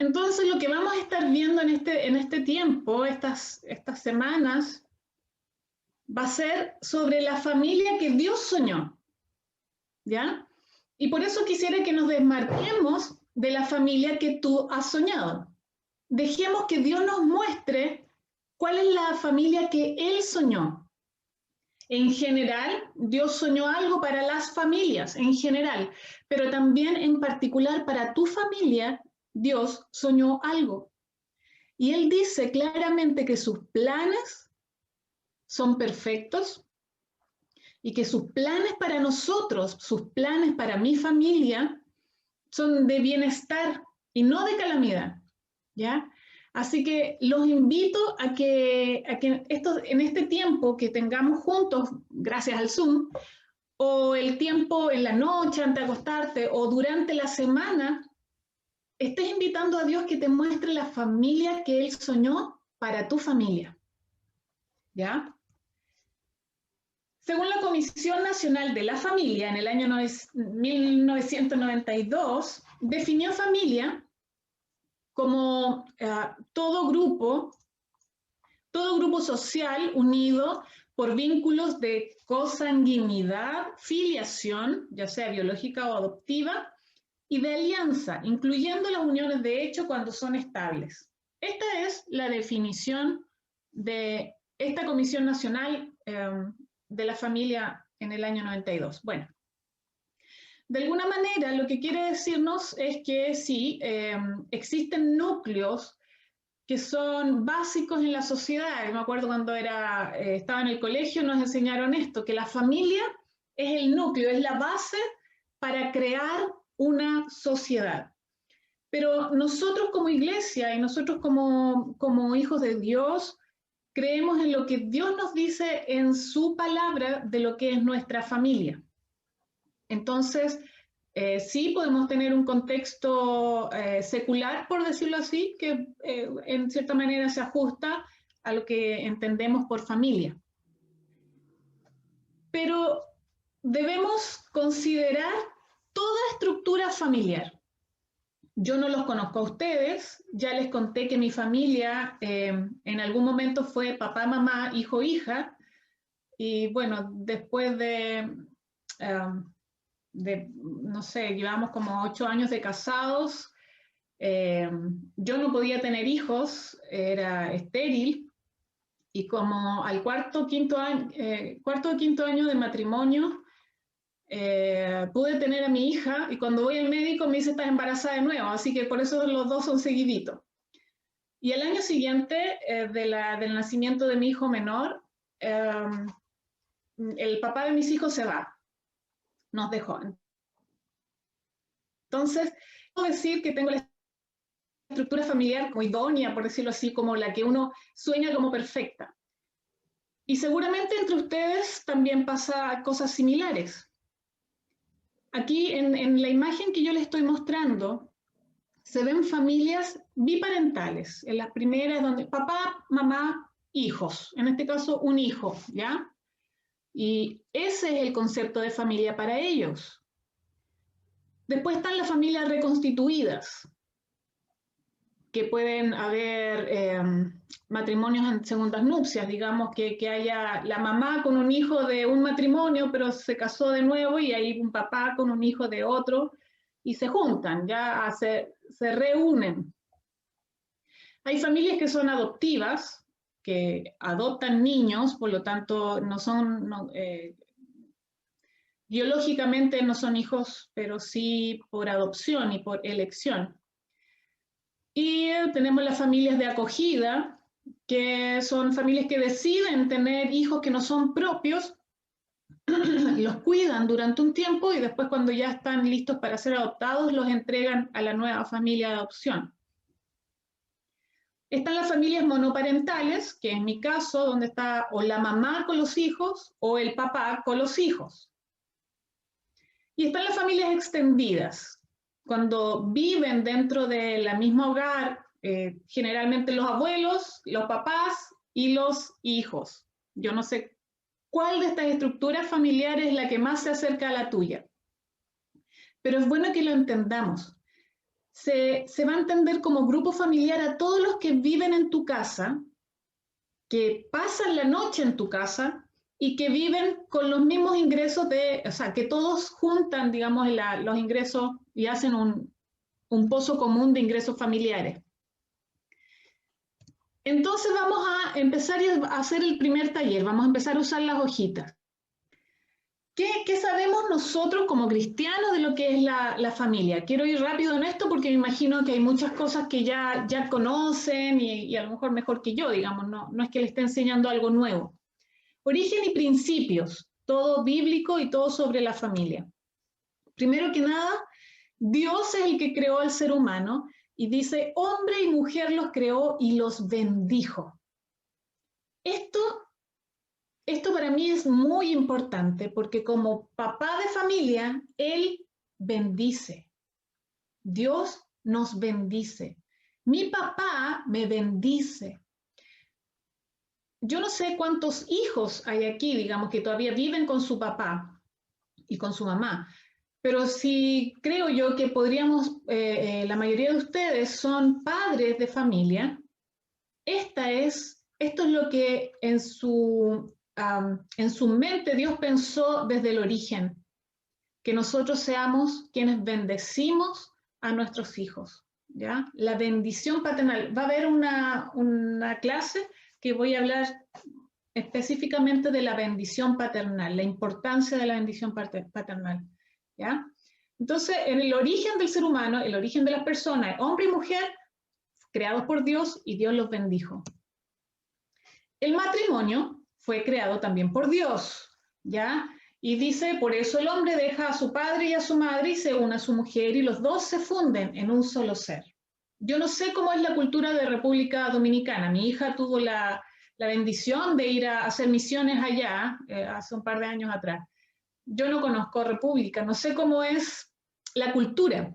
Entonces, lo que vamos a estar viendo en este tiempo, estas semanas, va a ser sobre la familia que Dios soñó, ¿ya? Y por eso quisiera que nos desmarquemos de la familia que tú has soñado. Dejemos que Dios nos muestre cuál es la familia que Él soñó. En general, Dios soñó algo para las familias, en general, pero también en particular para tu familia, Dios soñó algo. Y Él dice claramente que sus planes son perfectos y que sus planes para nosotros, sus planes para mi familia, son de bienestar y no de calamidad, ¿ya? Así que los invito a que en este tiempo que tengamos juntos, gracias al Zoom, o el tiempo en la noche antes de acostarte, o durante la semana, estés invitando a Dios que te muestre la familia que Él soñó para tu familia, ¿ya? Según la Comisión Nacional de la Familia, en el año 1992, definió familia como todo grupo social unido por vínculos de consanguinidad, filiación, ya sea biológica o adoptiva, y de alianza, incluyendo las uniones de hecho cuando son estables. Esta es la definición de esta Comisión Nacional de la Familia en el año 92. Bueno, de alguna manera lo que quiere decirnos es que sí, existen núcleos que son básicos en la sociedad. Yo me acuerdo cuando estaba en el colegio nos enseñaron esto, que la familia es el núcleo, es la base para crear una sociedad. Pero nosotros como iglesia y nosotros como hijos de Dios, creemos en lo que Dios nos dice en su palabra de lo que es nuestra familia. Entonces, sí podemos tener un contexto secular, por decirlo así, que en cierta manera se ajusta a lo que entendemos por familia. Pero debemos considerar toda estructura familiar. Yo no los conozco a ustedes, ya les conté que mi familia en algún momento fue papá, mamá, hijo, hija, y bueno, después no sé, llevamos como 8 años de casados, yo no podía tener hijos, era estéril, y como al cuarto o quinto año de matrimonio, pude tener a mi hija, y cuando voy al médico me dice estás embarazada de nuevo, así que por eso los dos son seguiditos. Y el año siguiente del nacimiento de mi hijo menor, el papá de mis hijos se va, nos dejó. Entonces, puedo decir que tengo la estructura familiar como idónea, por decirlo así, como la que uno sueña como perfecta. Y seguramente entre ustedes también pasa cosas similares. Aquí en la imagen que yo les estoy mostrando, se ven familias biparentales. En las primeras donde papá, mamá, hijos. En este caso, un hijo, ¿ya? Y ese es el concepto de familia para ellos. Después están las familias reconstituidas, que pueden haber matrimonios en segundas nupcias, digamos que haya la mamá con un hijo de un matrimonio, pero se casó de nuevo y hay un papá con un hijo de otro y se juntan, ya se reúnen. Hay familias que son adoptivas, que adoptan niños, por lo tanto biológicamente no son hijos, pero sí por adopción y por elección. Y tenemos las familias de acogida, que son familias que deciden tener hijos que no son propios, los cuidan durante un tiempo y después cuando ya están listos para ser adoptados, los entregan a la nueva familia de adopción. Están las familias monoparentales, que en mi caso, donde está o la mamá con los hijos o el papá con los hijos. Y están las familias extendidas, cuando viven dentro de la misma hogar, generalmente los abuelos, los papás y los hijos. Yo no sé cuál de estas estructuras familiares es la que más se acerca a la tuya, pero es bueno que lo entendamos. se va a entender como grupo familiar a todos los que viven en tu casa, que pasan la noche en tu casa y que viven con los mismos ingresos o sea, que todos juntan, digamos, los ingresos y hacen un pozo común de ingresos familiares. Entonces vamos a empezar a hacer el primer taller, vamos a empezar a usar las hojitas. ¿Qué sabemos nosotros como cristianos de lo que es la familia? Quiero ir rápido en esto porque me imagino que hay muchas cosas que ya conocen y a lo mejor mejor que yo, digamos, no es que le esté enseñando algo nuevo. Origen y principios, todo bíblico y todo sobre la familia. Primero que nada, Dios es el que creó al ser humano y dice, hombre y mujer los creó y los bendijo. Esto para mí es muy importante porque como papá de familia, Él bendice. Dios nos bendice. Mi papá me bendice. Yo no sé cuántos hijos hay aquí, digamos, que todavía viven con su papá y con su mamá, pero sí creo yo que podríamos, la mayoría de ustedes son padres de familia. Esto es lo que en su mente Dios pensó desde el origen, que nosotros seamos quienes bendecimos a nuestros hijos, ¿ya? La bendición paternal. Va a haber una clase que voy a hablar específicamente de la bendición paternal, la importancia de la bendición paternal, ¿ya? Entonces, en el origen del ser humano, el origen de las personas, hombre y mujer, creados por Dios y Dios los bendijo. El matrimonio fue creado también por Dios, ¿ya? Y dice, por eso el hombre deja a su padre y a su madre y se une a su mujer y los dos se funden en un solo ser. Yo no sé cómo es la cultura de República Dominicana. Mi hija tuvo la bendición de ir a hacer misiones allá hace un par de años atrás. Yo no conozco República, no sé cómo es la cultura,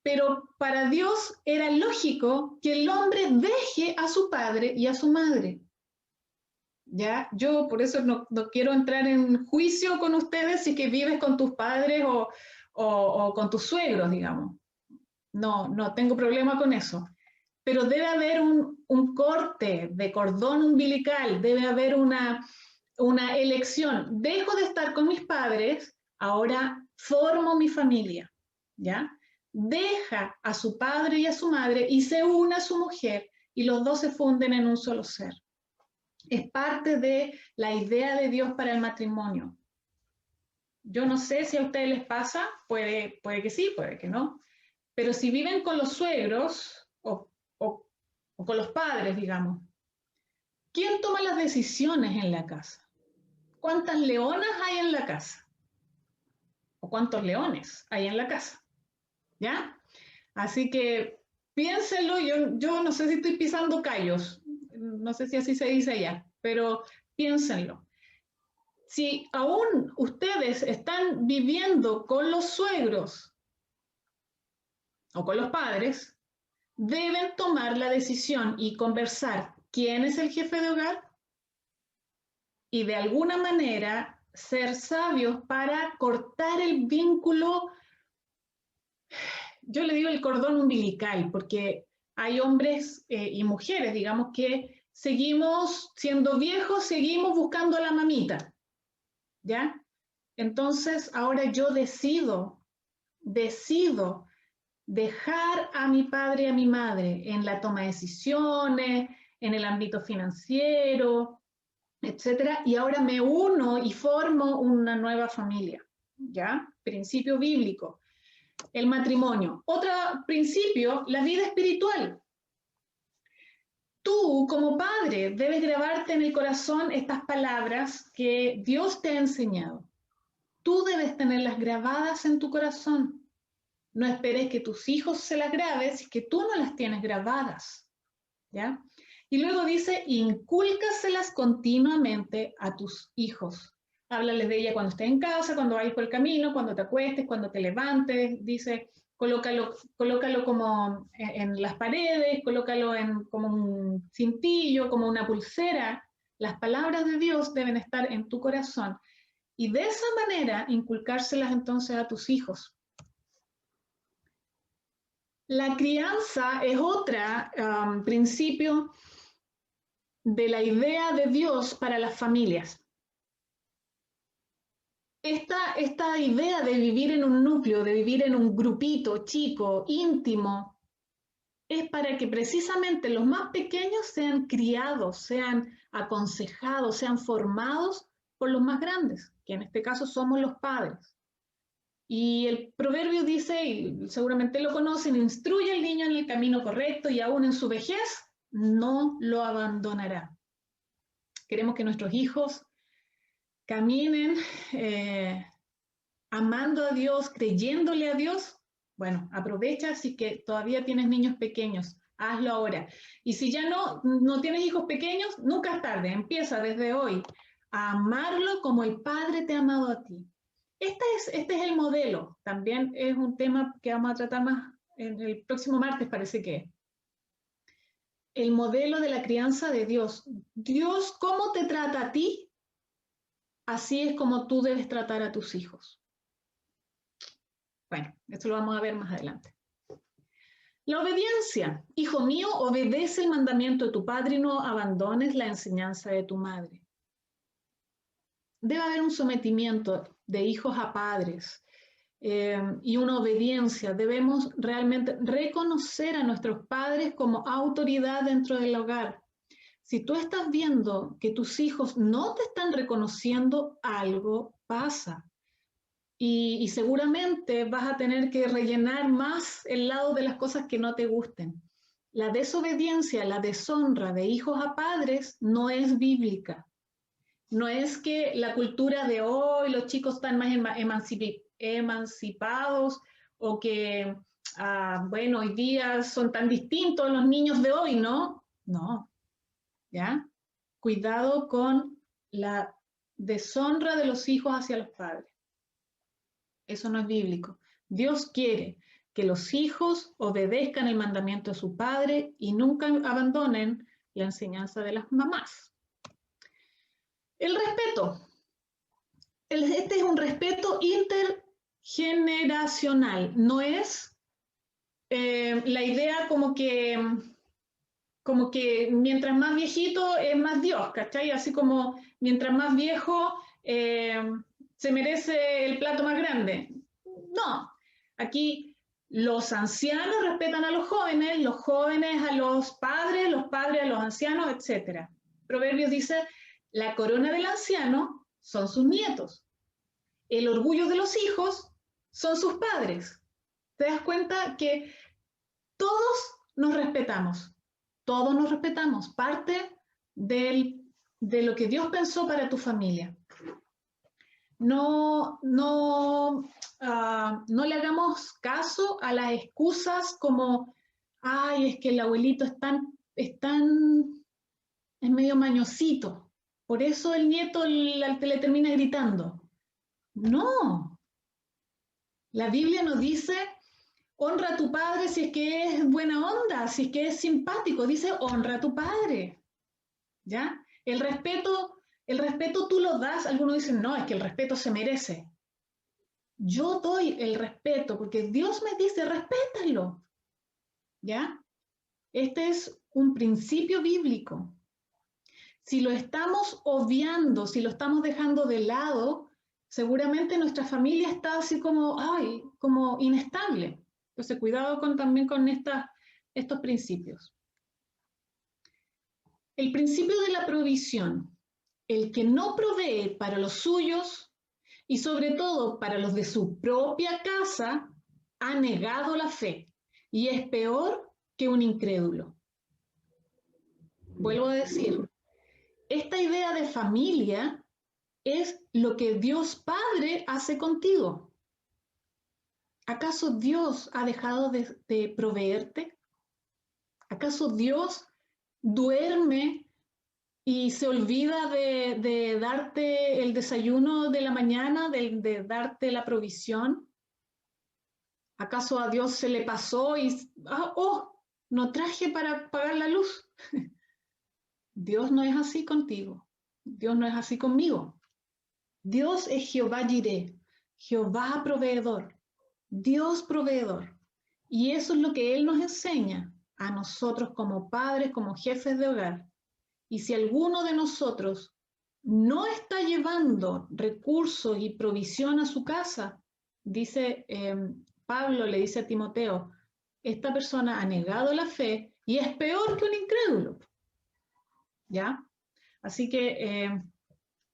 pero para Dios era lógico que el hombre deje a su padre y a su madre. ¿Ya? Yo por eso no quiero entrar en juicio con ustedes si que vives con tus padres o con tus suegros, digamos. No tengo problema con eso. Pero debe haber un corte de cordón umbilical, debe haber una elección. Dejo de estar con mis padres, ahora formo mi familia, ¿ya? Deja a su padre y a su madre y se une a su mujer y los dos se funden en un solo ser. Es parte de la idea de Dios para el matrimonio. Yo no sé si a ustedes les pasa, puede que sí, puede que no, pero si viven con los suegros o con los padres, digamos, ¿quién toma las decisiones en la casa? ¿Cuántas leonas hay en la casa? ¿O cuántos leones hay en la casa? ¿Ya? Así que piénsenlo, yo no sé si estoy pisando callos, no sé si así se dice allá, pero piénsenlo. Si aún ustedes están viviendo con los suegros o con los padres, deben tomar la decisión y conversar quién es el jefe de hogar y de alguna manera ser sabios para cortar el vínculo, yo le digo el cordón umbilical, porque hay hombres y mujeres, digamos, que seguimos siendo viejos, seguimos buscando a la mamita, ¿ya? Entonces, ahora yo decido dejar a mi padre y a mi madre en la toma de decisiones, en el ámbito financiero, etcétera, y ahora me uno y formo una nueva familia, ¿ya? Principio bíblico. El matrimonio. Otro principio, la vida espiritual. Tú, como padre, debes grabarte en el corazón estas palabras que Dios te ha enseñado. Tú debes tenerlas grabadas en tu corazón. No esperes que tus hijos se las graben si que tú no las tienes grabadas, ¿ya? Y luego dice, incúlcaselas continuamente a tus hijos. Háblales de ella cuando estés en casa, cuando vayas por el camino, cuando te acuestes, cuando te levantes. Dice, colócalo como en las paredes, colócalo como un cintillo, como una pulsera. Las palabras de Dios deben estar en tu corazón. Y de esa manera inculcárselas entonces a tus hijos. La crianza es otro principio de la idea de Dios para las familias. Esta idea de vivir en un núcleo, de vivir en un grupito chico, íntimo, es para que precisamente los más pequeños sean criados, sean aconsejados, sean formados por los más grandes, que en este caso somos los padres. Y el proverbio dice, y seguramente lo conocen, instruye al niño en el camino correcto y aún en su vejez no lo abandonará. Queremos que nuestros hijos caminen amando a Dios, creyéndole a Dios. Bueno, aprovecha si que todavía tienes niños pequeños, hazlo ahora. Y si ya no tienes hijos pequeños, nunca es tarde, empieza desde hoy a amarlo como el Padre te ha amado a ti. Este es el modelo, también es un tema que vamos a tratar más en el próximo martes, parece que. El modelo de la crianza de Dios. Dios, ¿cómo te trata a ti? Así es como tú debes tratar a tus hijos. Bueno, esto lo vamos a ver más adelante. La obediencia. Hijo mío, obedece el mandamiento de tu padre y no abandones la enseñanza de tu madre. Debe haber un sometimiento de hijos a padres y una obediencia. Debemos realmente reconocer a nuestros padres como autoridad dentro del hogar. Si tú estás viendo que tus hijos no te están reconociendo, algo pasa. Y seguramente vas a tener que rellenar más el lado de las cosas que no te gusten. La desobediencia, la deshonra de hijos a padres no es bíblica. No es que la cultura de hoy, los chicos están más emancipados o que, bueno, hoy día son tan distintos los niños de hoy, ¿no? No, ¿ya? Cuidado con la deshonra de los hijos hacia los padres. Eso no es bíblico. Dios quiere que los hijos obedezcan el mandamiento de su padre y nunca abandonen la enseñanza de las mamás. El respeto. Este es un respeto intergeneracional. No es la idea como que mientras más viejito es más Dios, ¿cachai? Así como mientras más viejo se merece el plato más grande. No, aquí los ancianos respetan a los jóvenes a los padres a los ancianos, etc. Proverbios dice, la corona del anciano son sus nietos, el orgullo de los hijos son sus padres. ¿Te das cuenta que todos nos respetamos? Todos nos respetamos, parte de lo que Dios pensó para tu familia. No le hagamos caso a las excusas como, ay, es que el abuelito es medio mañosito, por eso el nieto le termina gritando. No, la Biblia nos dice, honra a tu padre si es que es buena onda, si es que es simpático, dice, honra a tu padre, ¿ya? El respeto tú lo das, algunos dicen, no, es que el respeto se merece. Yo doy el respeto porque Dios me dice, respétalo, ¿ya? Este es un principio bíblico. Si lo estamos obviando, si lo estamos dejando de lado, seguramente nuestra familia está así como, ay, como inestable. Entonces, cuidado también con estos principios. El principio de la provisión. El que no provee para los suyos y sobre todo para los de su propia casa, ha negado la fe y es peor que un incrédulo. Vuelvo a decir, esta idea de familia es lo que Dios Padre hace contigo. ¿Acaso Dios ha dejado de proveerte? ¿Acaso Dios duerme y se olvida de darte el desayuno de la mañana, de darte la provisión? ¿Acaso a Dios se le pasó y, no traje para pagar la luz? Dios no es así contigo. Dios no es así conmigo. Dios es Jehová Jireh, Jehová proveedor, Dios proveedor. Y eso es lo que Él nos enseña a nosotros como padres, como jefes de hogar. Y si alguno de nosotros no está llevando recursos y provisión a su casa, dice Pablo, le dice a Timoteo, esta persona ha negado la fe y es peor que un incrédulo. ¿Ya? Así que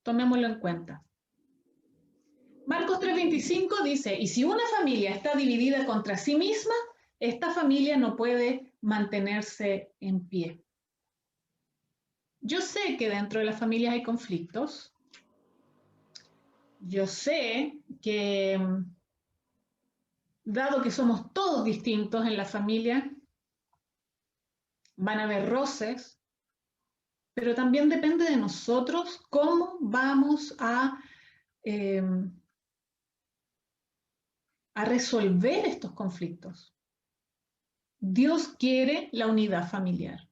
tomémoslo en cuenta. Marcos 3:25 dice, y si una familia está dividida contra sí misma, esta familia no puede mantenerse en pie. Yo sé que dentro de las familias hay conflictos. Yo sé que, dado que somos todos distintos en la familia, van a haber roces, pero también depende de nosotros cómo vamos a resolver estos conflictos. Dios quiere la unidad familiar.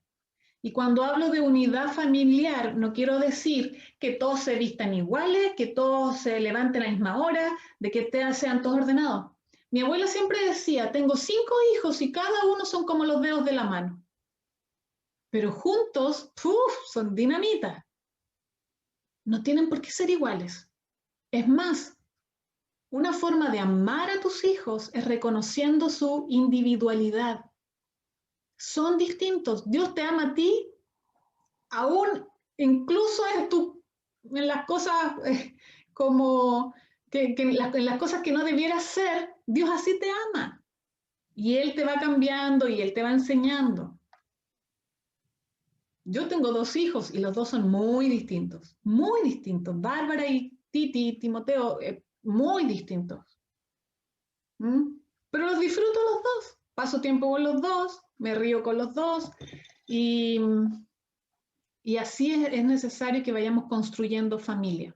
Y cuando hablo de unidad familiar, no quiero decir que todos se vistan iguales, que todos se levanten a la misma hora, de que sean todos ordenados. Mi abuela siempre decía, tengo 5 hijos y cada uno son como los dedos de la mano. Pero juntos, son dinamita. No tienen por qué ser iguales. Es más, una forma de amar a tus hijos es reconociendo su individualidad. Son distintos. Dios te ama a ti, aún incluso en las cosas como en las cosas que no debieras ser, Dios así te ama. Y Él te va cambiando y Él te va enseñando. Yo tengo 2 hijos y los 2 son muy distintos. Bárbara y Timoteo, muy distintos. Pero los disfruto los 2. Paso tiempo con los 2, me río con los 2 y así es necesario que vayamos construyendo familia.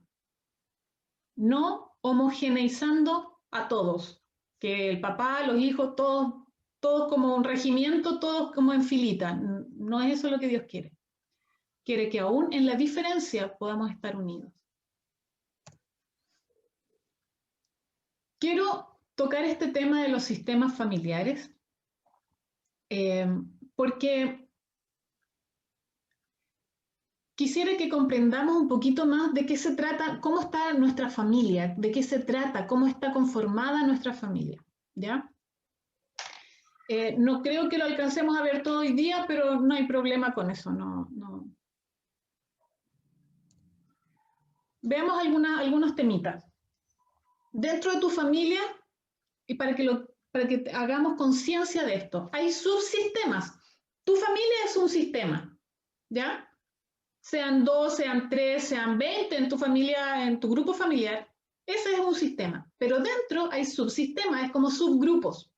No homogeneizando a todos, que el papá, los hijos, todos como un regimiento, todos como en filita. No es eso lo que Dios quiere. Quiere que aún en la diferencia podamos estar unidos. Quiero tocar este tema de los sistemas familiares, porque quisiera que comprendamos un poquito más de qué se trata, cómo está nuestra familia, de qué se trata, cómo está conformada nuestra familia, ¿ya? No creo que lo alcancemos a ver todo hoy día, pero no hay problema con eso, no. Veamos algunos temitas. Dentro de tu familia, y para que hagamos conciencia de esto, hay subsistemas. Tu familia es un sistema, ¿ya? Sean 2, sean 3, sean 20 en tu familia, en tu grupo familiar, ese es un sistema. Pero dentro hay subsistemas, es como subgrupos.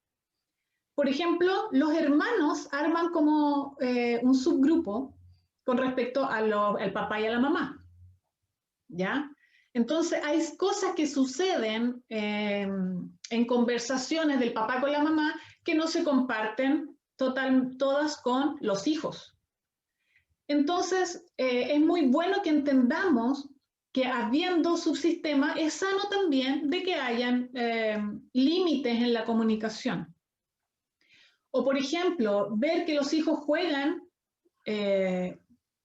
Por ejemplo, los hermanos arman como un subgrupo con respecto al papá y a la mamá, ¿ya? Entonces, hay cosas que suceden en conversaciones del papá con la mamá que no se comparten todas con los hijos. Entonces, es muy bueno que entendamos que habiendo subsistemas, es sano también de que hayan límites en la comunicación. O, por ejemplo, ver que los hijos juegan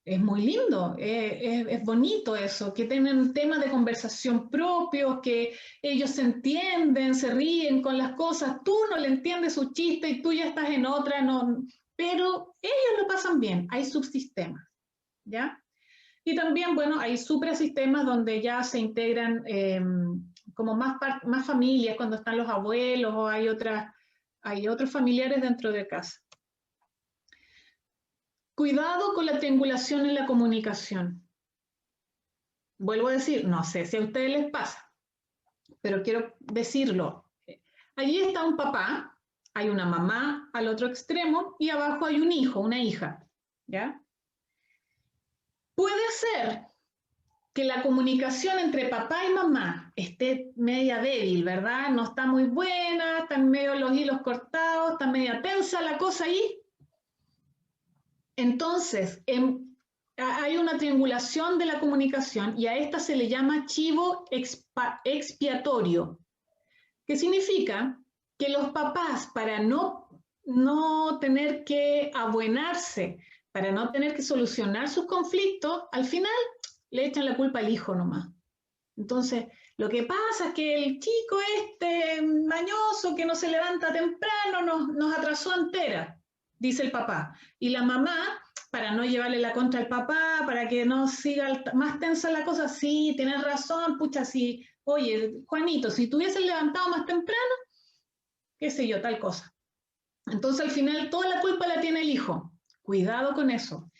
es muy lindo, es bonito eso, que tienen temas de conversación propios, que ellos se entienden, se ríen con las cosas, tú no le entiendes su chiste y tú ya estás en otra, no, pero ellos lo pasan bien, hay subsistemas, ¿ya? Y también, bueno, hay suprasistemas donde ya se integran como más familias, cuando están los abuelos o hay otros familiares dentro de casa. Cuidado con la triangulación en la comunicación. Vuelvo a decir, no sé si a ustedes les pasa, pero quiero decirlo. Allí está un papá, hay una mamá al otro extremo y abajo hay un hijo, una hija, ¿ya? Puede ser que la comunicación entre papá y mamá esté media débil, ¿verdad? No está muy buena, están medio los hilos cortados, está media tensa la cosa ahí. Entonces, hay una triangulación de la comunicación y a esta se le llama chivo expiatorio, que significa que los papás, para no no tener que abuenarse, para no tener que solucionar sus conflictos, al final le echan la culpa al hijo nomás. Entonces, lo que pasa es que el chico este mañoso que no se levanta temprano nos atrasó entera, dice el papá. Y la mamá, para no llevarle la contra al papá, para que no siga más tensa la cosa, sí, tienes razón, pucha, sí, oye, Juanito, si te hubieses levantado más temprano, qué sé yo, tal cosa. Entonces, al final, toda la culpa la tiene el hijo. Cuidado con eso.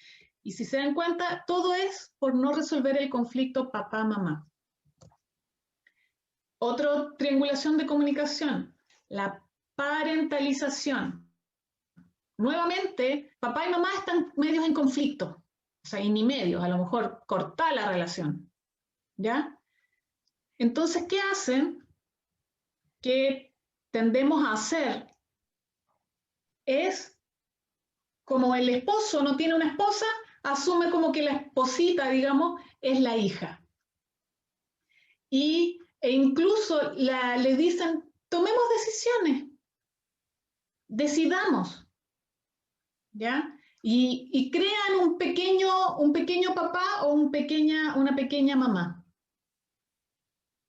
Y si se dan cuenta, todo es por no resolver el conflicto papá-mamá. Otra triangulación de comunicación, la parentalización. Nuevamente, papá y mamá están medios en conflicto, o sea, y ni medios, a lo mejor cortar la relación, ¿ya? Entonces, ¿qué hacen? ¿Qué tendemos a hacer? Es, como el esposo no tiene una esposa, asume como que la esposita, digamos, es la hija. E incluso le dicen, tomemos decisiones, decidamos, ¿ya? Y crean un pequeño papá o una pequeña mamá.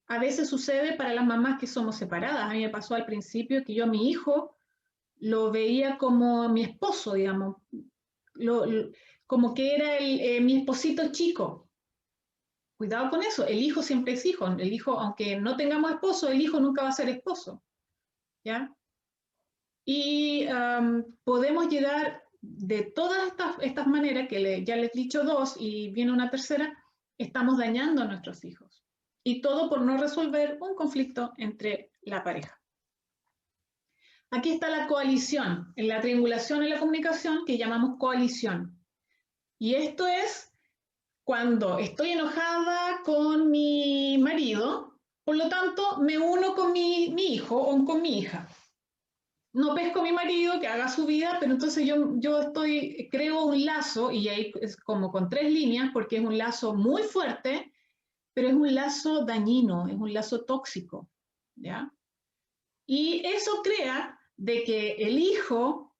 A veces sucede para las mamás que somos separadas. A mí me pasó al principio que yo a mi hijo lo veía como mi esposo, digamos, como que era mi esposito chico. Cuidado con eso, el hijo siempre es hijo. El hijo, aunque no tengamos esposo, el hijo nunca va a ser esposo, ¿ya? Y podemos llegar de todas estas maneras, que ya les he dicho dos y viene una tercera, estamos dañando a nuestros hijos. Y todo por no resolver un conflicto entre la pareja. Aquí está la coalición, en la triangulación en la comunicación que llamamos coalición. Y esto es cuando estoy enojada con mi marido, por lo tanto me uno con mi hijo o con mi hija. No pesco a mi marido que haga su vida, pero entonces yo creo un lazo, y ahí es como con 3 líneas, porque es un lazo muy fuerte, pero es un lazo dañino, es un lazo tóxico, ¿ya? Y eso crea de que el hijo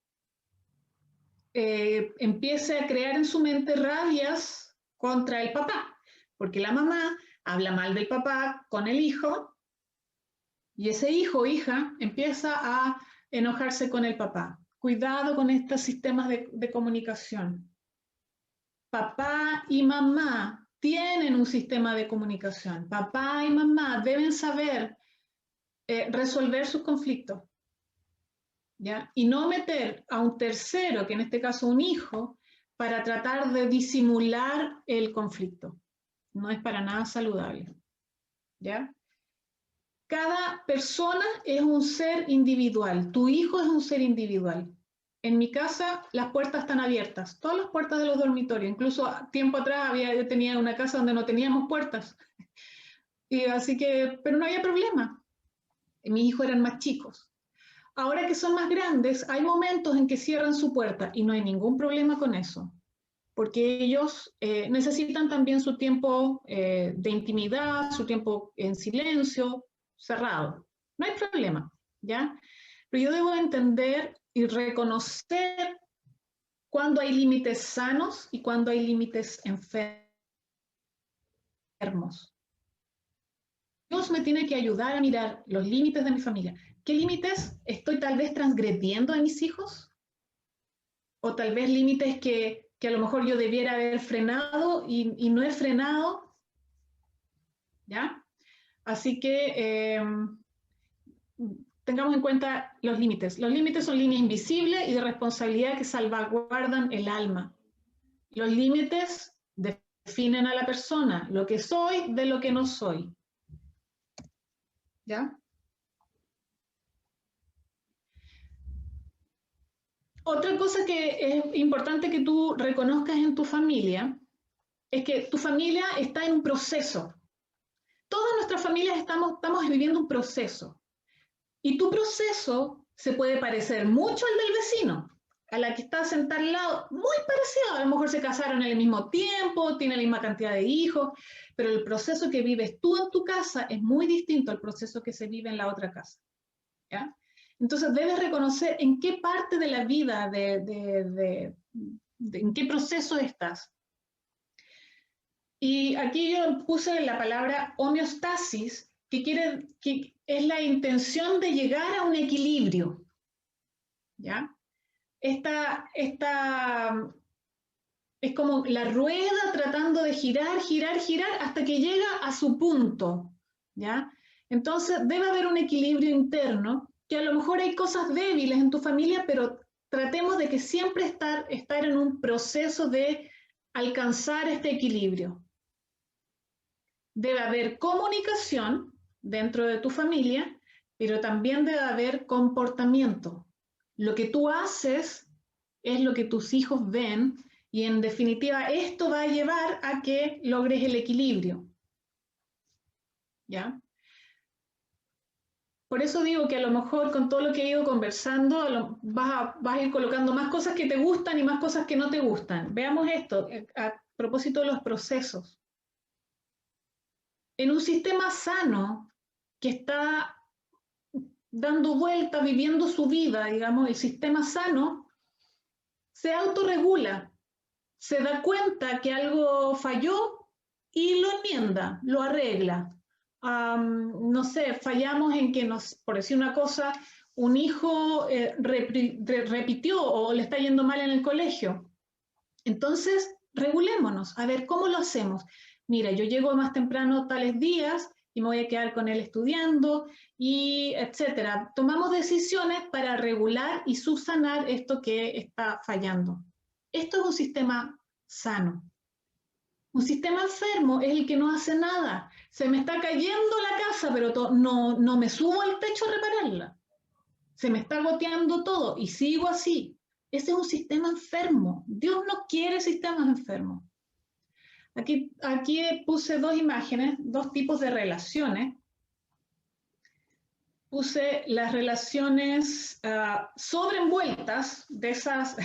empiece a crear en su mente rabias contra el papá, porque la mamá habla mal del papá con el hijo, y ese hijo o hija empieza a enojarse con el papá. Cuidado con estos sistemas de comunicación. Papá y mamá tienen un sistema de comunicación. Papá y mamá deben saber resolver sus conflictos, ¿ya? Y no meter a un tercero, que en este caso un hijo, para tratar de disimular el conflicto. No es para nada saludable, ¿ya? Cada persona es un ser individual. Tu hijo es un ser individual. En mi casa las puertas están abiertas, todas las puertas de los dormitorios. Incluso tiempo atrás yo tenía una casa donde no teníamos puertas. Y así que, pero no había problema. Mis hijos eran más chicos. Ahora que son más grandes, hay momentos en que cierran su puerta y no hay ningún problema con eso, porque ellos necesitan también su tiempo de intimidad, su tiempo en silencio, cerrado. No hay problema, ¿ya? Pero yo debo entender y reconocer cuando hay límites sanos y cuando hay límites enfermos. Dios me tiene que ayudar a mirar los límites de mi familia. ¿Qué límites estoy tal vez transgrediendo a mis hijos? O tal vez límites que a lo mejor yo debiera haber frenado y no he frenado, ¿ya? Así que tengamos en cuenta los límites. Los límites son líneas invisibles y de responsabilidad que salvaguardan el alma. Los límites definen a la persona, lo que soy de lo que no soy, ¿ya? Otra cosa que es importante que tú reconozcas en tu familia es que tu familia está en un proceso. Todas nuestras familias estamos viviendo un proceso. Y tu proceso se puede parecer mucho al del vecino, a la que está sentada al lado, muy parecido. A lo mejor se casaron en el mismo tiempo, tienen la misma cantidad de hijos, pero el proceso que vives tú en tu casa es muy distinto al proceso que se vive en la otra casa, ¿ya? Entonces debes reconocer en qué parte de la vida, en qué proceso estás. Y aquí yo puse la palabra homeostasis, que es la intención de llegar a un equilibrio, ¿ya? Es como la rueda tratando de girar, girar, girar hasta que llega a su punto, ¿ya? Entonces debe haber un equilibrio interno, que a lo mejor hay cosas débiles en tu familia, pero tratemos de que siempre estar en un proceso de alcanzar este equilibrio. Debe haber comunicación dentro de tu familia, pero también debe haber comportamiento. Lo que tú haces es lo que tus hijos ven y en definitiva esto va a llevar a que logres el equilibrio. ¿Ya? Por eso digo que a lo mejor con todo lo que he ido conversando vas a ir colocando más cosas que te gustan y más cosas que no te gustan. Veamos esto a propósito de los procesos. En un sistema sano que está dando vueltas, viviendo su vida, digamos, el sistema sano se autorregula, se da cuenta que algo falló y lo enmienda, lo arregla. No sé, fallamos en que, por decir una cosa, un hijo repitió o le está yendo mal en el colegio. Entonces, regulémonos, a ver cómo lo hacemos. Mira, yo llego más temprano tales días y me voy a quedar con él estudiando y etcétera. Tomamos decisiones para regular y subsanar esto que está fallando. Esto es un sistema sano. Un sistema enfermo es el que no hace nada. Se me está cayendo la casa, pero no me subo al techo a repararla. Se me está goteando todo y sigo así. Ese es un sistema enfermo. Dios no quiere sistemas enfermos. Aquí puse dos imágenes, dos tipos de relaciones. Puse las relaciones sobreenvueltas de esas,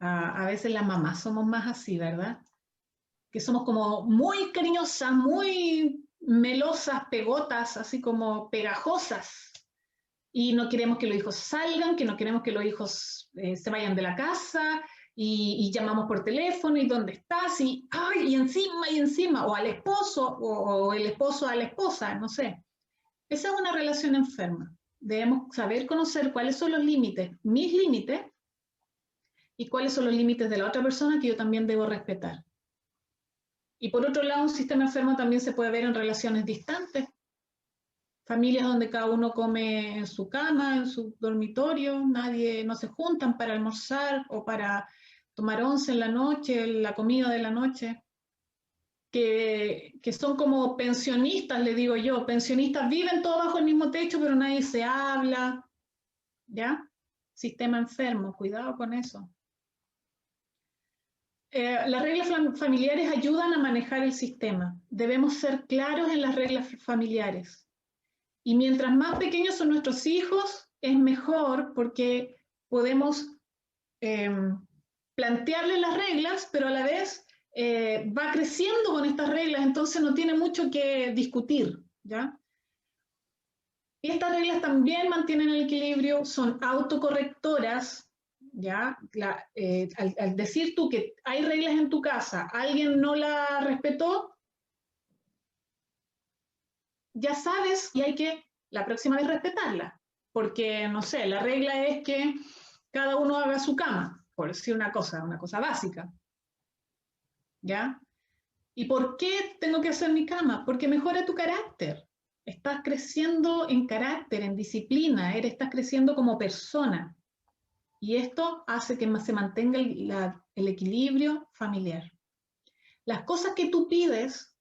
a veces las mamás somos más así, ¿verdad? Que somos como muy cariñosas, muy melosas, pegotas, así como pegajosas. Y no queremos que los hijos salgan, que no queremos que los hijos se vayan de la casa y llamamos por teléfono y dónde estás y, ay, y encima, o al esposo o el esposo a la esposa, no sé. Esa es una relación enferma. Debemos saber conocer cuáles son los límites, mis límites, y cuáles son los límites de la otra persona que yo también debo respetar. Y por otro lado, un sistema enfermo también se puede ver en relaciones distantes, familias donde cada uno come en su cama, en su dormitorio, no se juntan para almorzar o para tomar once en la noche, la comida de la noche, que son como pensionistas, le digo yo, pensionistas viven todos bajo el mismo techo, pero nadie se habla, ¿ya? Sistema enfermo, cuidado con eso. Las reglas familiares ayudan a manejar el sistema. Debemos ser claros en las reglas familiares. Y mientras más pequeños son nuestros hijos, es mejor porque podemos plantearles las reglas, pero a la vez va creciendo con estas reglas, entonces no tiene mucho que discutir, ¿ya? Y estas reglas también mantienen el equilibrio, son autocorrectoras, ¿ya? Al decir tú que hay reglas en tu casa, alguien no la respetó, ya sabes y hay que la próxima vez respetarla, porque, no sé, la regla es que cada uno haga su cama, por decir una cosa básica, ¿ya? ¿Y por qué tengo que hacer mi cama? Porque mejora tu carácter. Estás creciendo en carácter, en disciplina, estás creciendo como persona. Y esto hace que se mantenga el equilibrio familiar. Las cosas que tú pides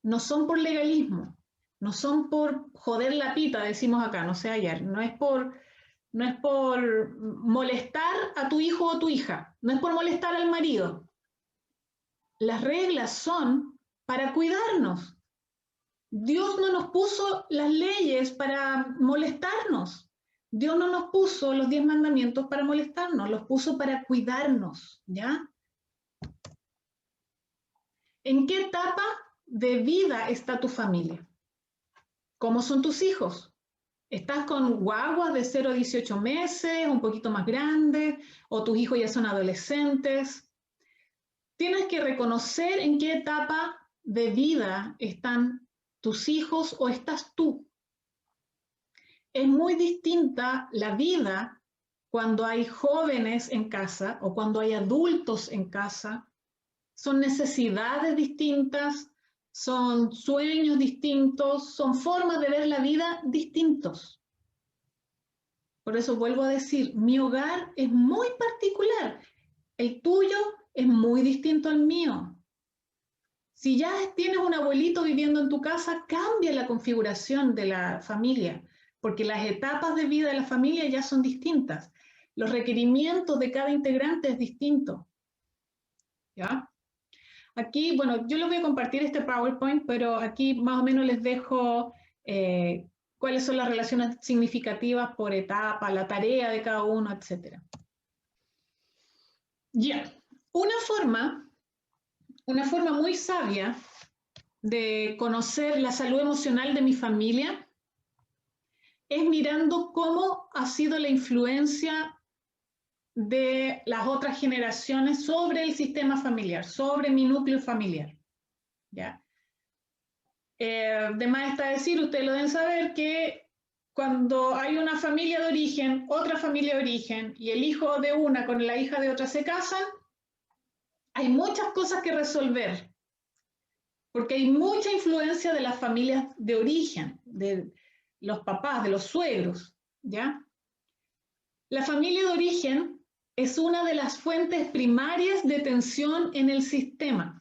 no son por legalismo, no son por joder la pita, decimos acá, no sé ayer, no es por molestar a tu hijo o tu hija, no es por molestar al marido. Las reglas son para cuidarnos. Dios no nos puso las leyes para molestarnos. Dios no nos puso los 10 mandamientos para molestarnos, los puso para cuidarnos, ¿ya? ¿En qué etapa de vida está tu familia? ¿Cómo son tus hijos? Estás con guaguas de 0 a 18 meses, un poquito más grandes, o tus hijos ya son adolescentes. Tienes que reconocer en qué etapa de vida están tus hijos o estás tú. Es muy distinta la vida cuando hay jóvenes en casa o cuando hay adultos en casa. Son necesidades distintas, son sueños distintos, son formas de ver la vida distintos. Por eso vuelvo a decir, mi hogar es muy particular, el tuyo es muy distinto al mío. Si ya tienes un abuelito viviendo en tu casa, cambia la configuración de la familia, porque las etapas de vida de la familia ya son distintas. Los requerimientos de cada integrante es distinto. ¿Ya? Aquí, bueno, yo les voy a compartir este PowerPoint, pero aquí más o menos les dejo cuáles son las relaciones significativas por etapa, la tarea de cada uno, etc. Ya, una forma muy sabia de conocer la salud emocional de mi familia es mirando cómo ha sido la influencia de las otras generaciones sobre el sistema familiar, sobre mi núcleo familiar. ¿Ya? De más está decir, ustedes lo deben saber, que cuando hay una familia de origen, otra familia de origen, y el hijo de una con la hija de otra se casan, hay muchas cosas que resolver, porque hay mucha influencia de las familias de origen, de los papás, de los suegros, ¿ya? La familia de origen es una de las fuentes primarias de tensión en el sistema.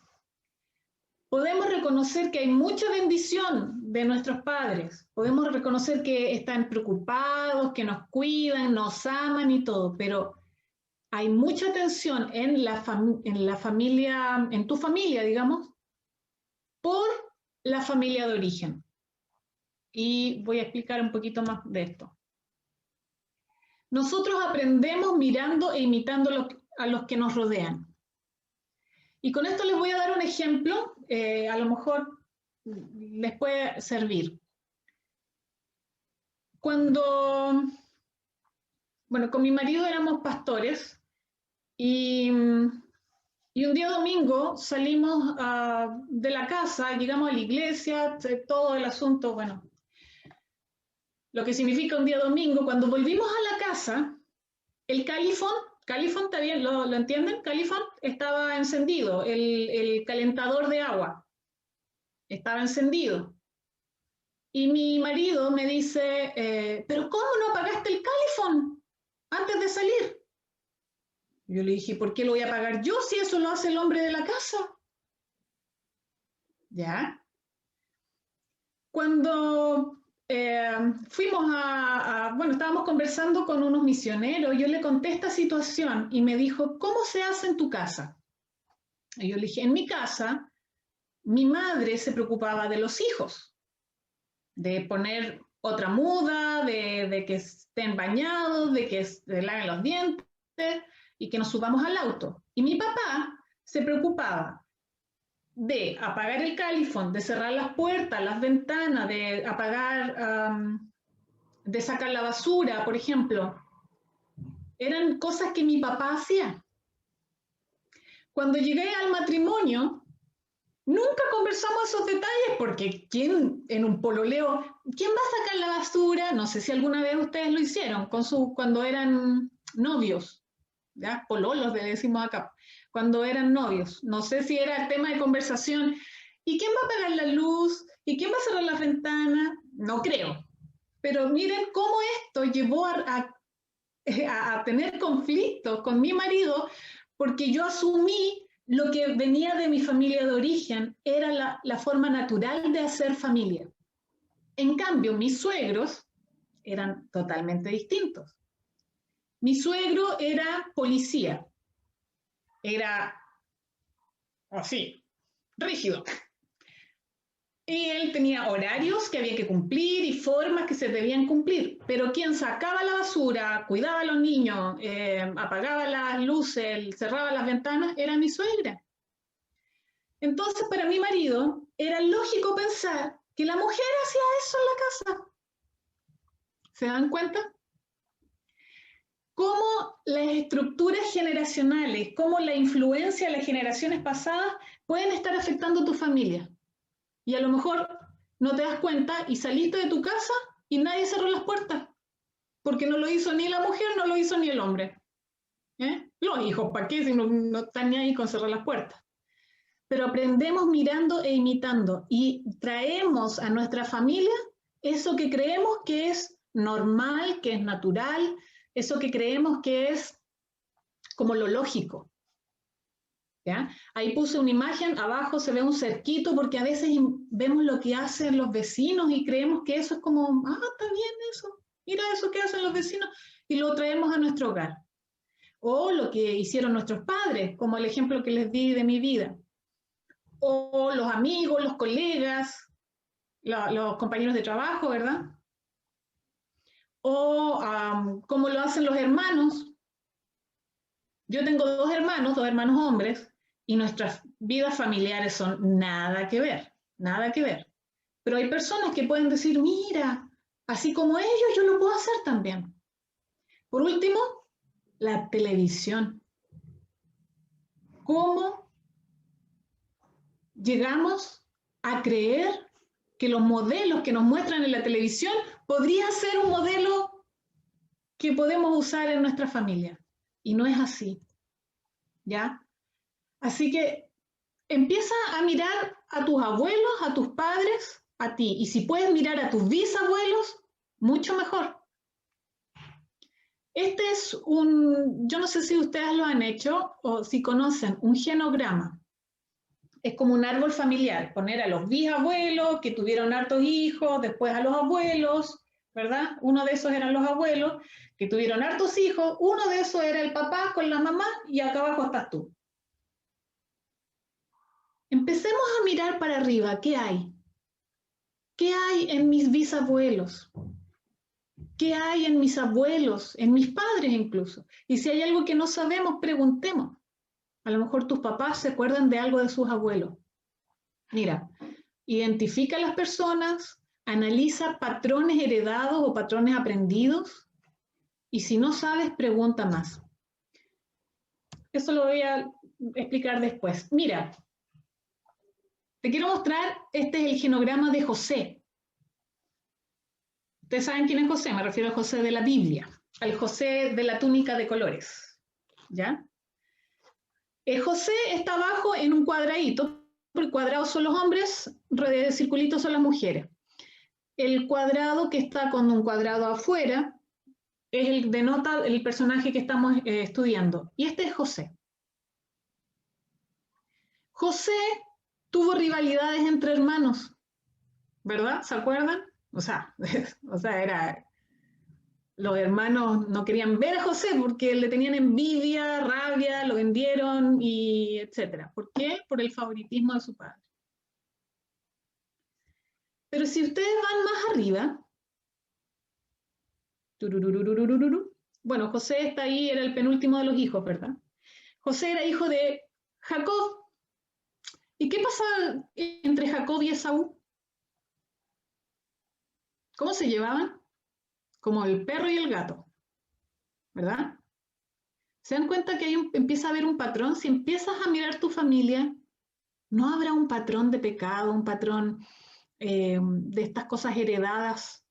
Podemos reconocer que hay mucha bendición de nuestros padres, podemos reconocer que están preocupados, que nos cuidan, nos aman y todo, pero hay mucha tensión en la familia, en tu familia, digamos, por la familia de origen. Y voy a explicar un poquito más de esto. Nosotros aprendemos mirando e imitando a los que nos rodean. Y con esto les voy a dar un ejemplo, a lo mejor les puede servir. Cuando, bueno, con mi marido éramos pastores y un día domingo salimos de la casa, llegamos a la iglesia, todo el asunto, bueno, lo que significa un día domingo. Cuando volvimos a la casa, el califón ¿está bien? ¿Lo entienden? Califón estaba encendido, el calentador de agua estaba encendido. Y mi marido me dice, ¿pero cómo no apagaste el califón antes de salir? Yo le dije, ¿por qué lo voy a apagar yo si eso lo hace el hombre de la casa? ¿Ya? Cuando fuimos bueno, estábamos conversando con unos misioneros, yo le conté esta situación y me dijo, ¿cómo se hace en tu casa? Y yo le dije, en mi casa, mi madre se preocupaba de los hijos, de poner otra muda, de que estén bañados, de que se laven los dientes y que nos subamos al auto. Y mi papá se preocupaba de apagar el califón, de cerrar las puertas, las ventanas, de apagar, de sacar la basura, por ejemplo. Eran cosas que mi papá hacía. Cuando llegué al matrimonio, nunca conversamos esos detalles porque ¿quién en un pololeo, quién va a sacar la basura? No sé si alguna vez ustedes lo hicieron cuando eran novios, ¿ya? Pololos le decimos acá, cuando eran novios. No sé si era el tema de conversación. ¿Y quién va a apagar la luz? ¿Y quién va a cerrar las ventanas? No creo. Pero miren cómo esto llevó a tener conflictos con mi marido porque yo asumí lo que venía de mi familia de origen, era la forma natural de hacer familia. En cambio, mis suegros eran totalmente distintos. Mi suegro era policía, era así, rígido. Y él tenía horarios que había que cumplir y formas que se debían cumplir. Pero quien sacaba la basura, cuidaba a los niños, apagaba las luces, cerraba las ventanas, era mi suegra. Entonces, para mi marido, era lógico pensar que la mujer hacía eso en la casa. ¿Se dan cuenta? Cómo las estructuras generacionales, cómo la influencia de las generaciones pasadas pueden estar afectando a tu familia. Y a lo mejor no te das cuenta y saliste de tu casa y nadie cerró las puertas, porque no lo hizo ni la mujer, no lo hizo ni el hombre. Los hijos, ¿para qué? Si no están ni ahí con cerrar las puertas. Pero aprendemos mirando e imitando y traemos a nuestra familia eso que creemos que es normal, que es natural, eso que creemos que es como lo lógico. ¿Ya? Ahí puse una imagen, abajo se ve un cerquito, porque a veces vemos lo que hacen los vecinos y creemos que eso es como, está bien eso, mira eso que hacen los vecinos, y lo traemos a nuestro hogar. O lo que hicieron nuestros padres, como el ejemplo que les di de mi vida. O los amigos, los colegas, los compañeros de trabajo, ¿verdad? O como lo hacen los hermanos. Yo tengo dos hermanos hombres, y nuestras vidas familiares son nada que ver, nada que ver. Pero hay personas que pueden decir, mira, así como ellos, yo lo puedo hacer también. Por último, la televisión. ¿Cómo llegamos a creer que los modelos que nos muestran en la televisión podría ser un modelo que podemos usar en nuestra familia? Y no es así, ¿ya? Así que empieza a mirar a tus abuelos, a tus padres, a ti. Y si puedes mirar a tus bisabuelos, mucho mejor. Este es yo no sé si ustedes lo han hecho o si conocen, un genograma. Es como un árbol familiar, poner a los bisabuelos que tuvieron hartos hijos, después a los abuelos, ¿verdad? Uno de esos eran los abuelos que tuvieron hartos hijos, uno de esos era el papá con la mamá y acá abajo estás tú. Empecemos a mirar para arriba, ¿qué hay? ¿Qué hay en mis bisabuelos? ¿Qué hay en mis abuelos, en mis padres incluso? Y si hay algo que no sabemos, preguntemos. A lo mejor tus papás se acuerdan de algo de sus abuelos. Mira, identifica a las personas, analiza patrones heredados o patrones aprendidos, y si no sabes, pregunta más. Eso lo voy a explicar después. Mira, te quiero mostrar, este es el genograma de José. Ustedes saben quién es José, me refiero a José de la Biblia, al José de la túnica de colores, ¿ya? José está abajo en un cuadradito, el cuadrado son los hombres, el circulito son las mujeres. El cuadrado que está con un cuadrado afuera es el denota el personaje que estamos estudiando, y este es José. José tuvo rivalidades entre hermanos, ¿verdad? ¿Se acuerdan? O sea, los hermanos no querían ver a José porque le tenían envidia, rabia, lo vendieron y etcétera. ¿Por qué? Por el favoritismo de su padre. Pero si ustedes van más arriba, bueno, José está ahí, era el penúltimo de los hijos, ¿verdad? José era hijo de Jacob. ¿Y qué pasa entre Jacob y Esaú? ¿Cómo se llevaban? Como el perro y el gato, ¿verdad? ¿Se dan cuenta que empieza a haber un patrón? Si empiezas a mirar tu familia, no habrá un patrón de pecado, un patrón de estas cosas heredadas.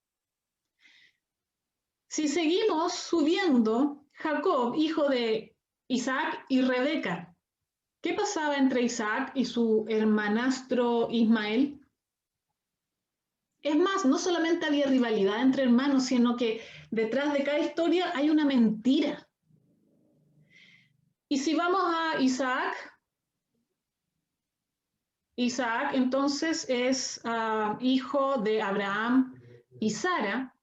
Si seguimos subiendo, Jacob, hijo de Isaac y Rebeca, ¿qué pasaba entre Isaac y su hermanastro Ismael? Es más, no solamente había rivalidad entre hermanos, sino que detrás de cada historia hay una mentira. Y si vamos a Isaac entonces es hijo de Abraham y Sara,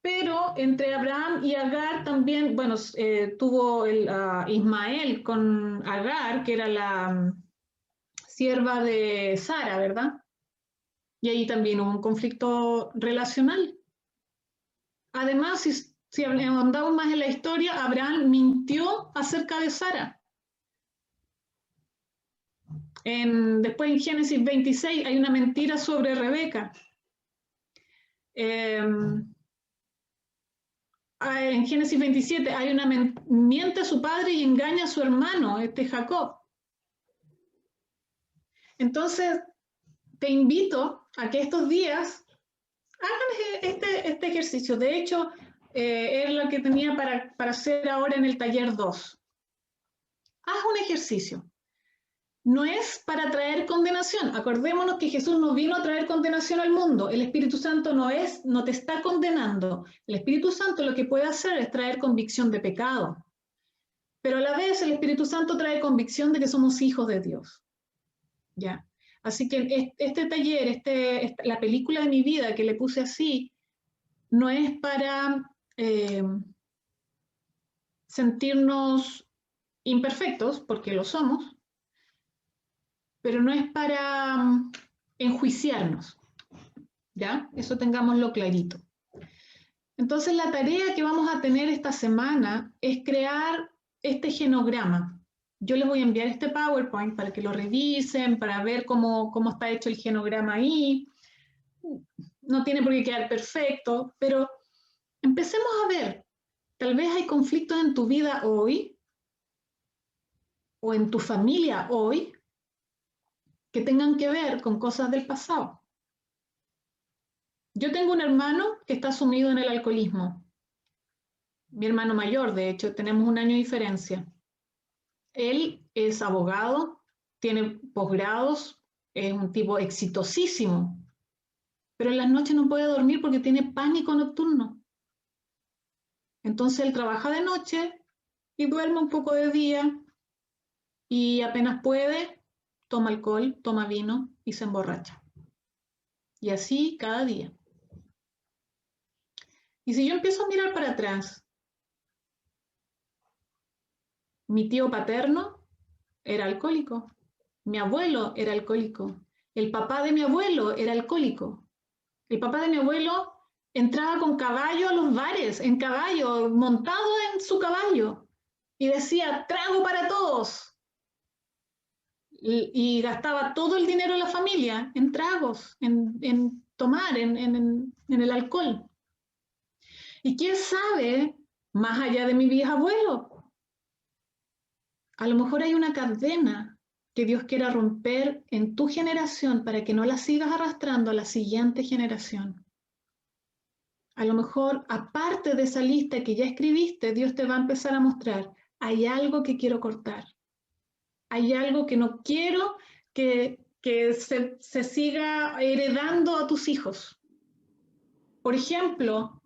pero entre Abraham y Agar también, bueno, tuvo el Ismael con Agar, que era la sierva de Sara, ¿verdad? Y ahí también hubo un conflicto relacional. Además, si andamos más en la historia, Abraham mintió acerca de Sara. Después en Génesis 26 hay una mentira sobre Rebeca. en Génesis 27 hay una miente a su padre y engaña a su hermano, Jacob. Entonces, te invito a que estos días hagan este ejercicio. De hecho, es lo que tenía para hacer ahora en el taller 2. Haz un ejercicio. No es para traer condenación. Acordémonos que Jesús no vino a traer condenación al mundo. El Espíritu Santo no te está condenando. El Espíritu Santo lo que puede hacer es traer convicción de pecado. Pero a la vez el Espíritu Santo trae convicción de que somos hijos de Dios. ¿Ya? Así que este taller, la película de mi vida que le puse así, no es para sentirnos imperfectos, porque lo somos, pero no es para enjuiciarnos, ¿ya? Eso tengámoslo clarito. Entonces, la tarea que vamos a tener esta semana es crear este genograma. Yo les voy a enviar este PowerPoint para que lo revisen, para ver cómo está hecho el genograma ahí. No tiene por qué quedar perfecto, pero empecemos a ver. Tal vez hay conflictos en tu vida hoy o en tu familia hoy que tengan que ver con cosas del pasado. Yo tengo un hermano que está sumido en el alcoholismo. Mi hermano mayor, de hecho, tenemos un año de diferencia. Él es abogado, tiene posgrados, es un tipo exitosísimo, pero en las noches no puede dormir porque tiene pánico nocturno. Entonces él trabaja de noche y duerme un poco de día y apenas puede, toma alcohol, toma vino y se emborracha. Y así cada día. Y si yo empiezo a mirar para atrás, mi tío paterno era alcohólico, mi abuelo era alcohólico, el papá de mi abuelo era alcohólico. El papá de mi abuelo entraba con caballo a los bares, en caballo, montado en su caballo, y decía, trago para todos. Y gastaba todo el dinero de la familia en tragos, en tomar, en el alcohol. Y quién sabe, más allá de mi bisabuelo, a lo mejor hay una cadena que Dios quiera romper en tu generación para que no la sigas arrastrando a la siguiente generación. A lo mejor, aparte de esa lista que ya escribiste, Dios te va a empezar a mostrar, hay algo que quiero cortar. Hay algo que no quiero que se siga heredando a tus hijos. Por ejemplo,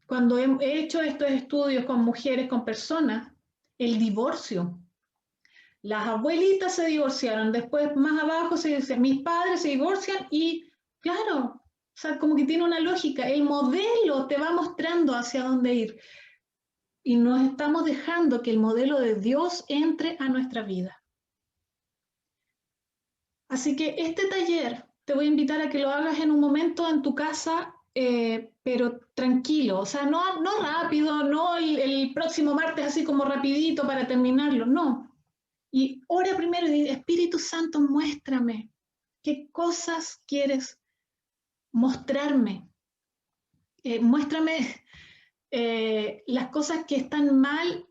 cuando he hecho estos estudios con mujeres, con personas, el divorcio. Las abuelitas se divorciaron, después más abajo se dice, mis padres se divorcian y claro, o sea, como que tiene una lógica, el modelo te va mostrando hacia dónde ir y nos estamos dejando que el modelo de Dios entre a nuestra vida. Así que este taller te voy a invitar a que lo hagas en un momento en tu casa, pero tranquilo, o sea, no rápido, no el próximo martes así como rapidito para terminarlo, no. Y ora primero y dice, Espíritu Santo, muéstrame qué cosas quieres mostrarme. Muéstrame las cosas que están mal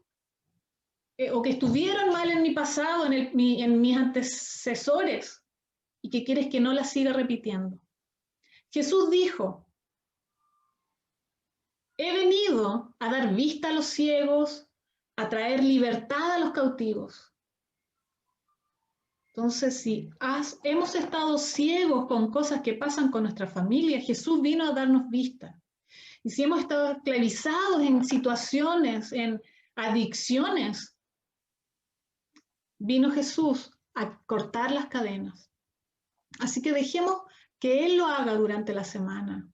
o que estuvieron mal en mi pasado, en mis antecesores, y que quieres que no las siga repitiendo. Jesús dijo, he venido a dar vista a los ciegos, a traer libertad a los cautivos. Entonces, si hemos estado ciegos con cosas que pasan con nuestra familia, Jesús vino a darnos vista. Y si hemos estado esclavizados en situaciones, en adicciones, vino Jesús a cortar las cadenas. Así que dejemos que Él lo haga durante la semana.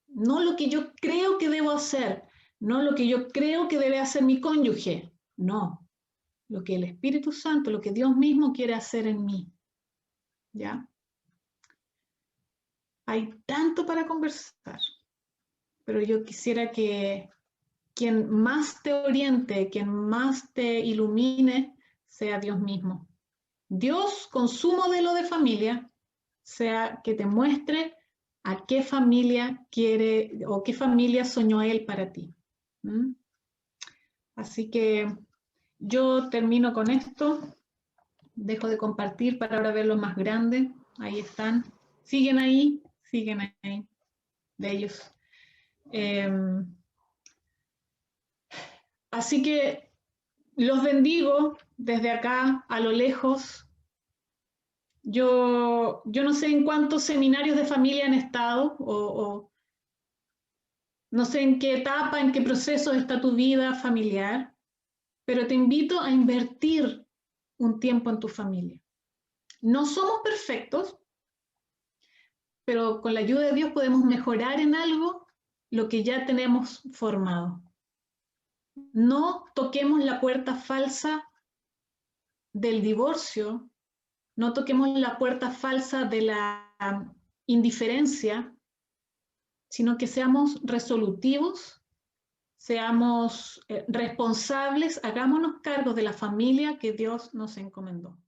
No lo que yo creo que debo hacer, no lo que yo creo que debe hacer mi cónyuge, no. Lo que el Espíritu Santo, lo que Dios mismo quiere hacer en mí. ¿Ya? Hay tanto para conversar, pero yo quisiera que quien más te oriente, quien más te ilumine, sea Dios mismo. Dios, con su modelo de familia, sea que te muestre a qué familia quiere o qué familia soñó Él para ti. ¿Mm? Así que yo termino con esto. Dejo de compartir para ahora verlo más grande. Ahí están. Siguen ahí de ellos. Así que los bendigo desde acá a lo lejos. Yo no sé en cuántos seminarios de familia han estado o no sé en qué etapa, en qué proceso está tu vida familiar, pero te invito a invertir un tiempo en tu familia. No somos perfectos, pero con la ayuda de Dios podemos mejorar en algo lo que ya tenemos formado. No toquemos la puerta falsa del divorcio, no toquemos la puerta falsa de la indiferencia, sino que seamos resolutivos, seamos responsables, hagámonos cargo de la familia que Dios nos encomendó.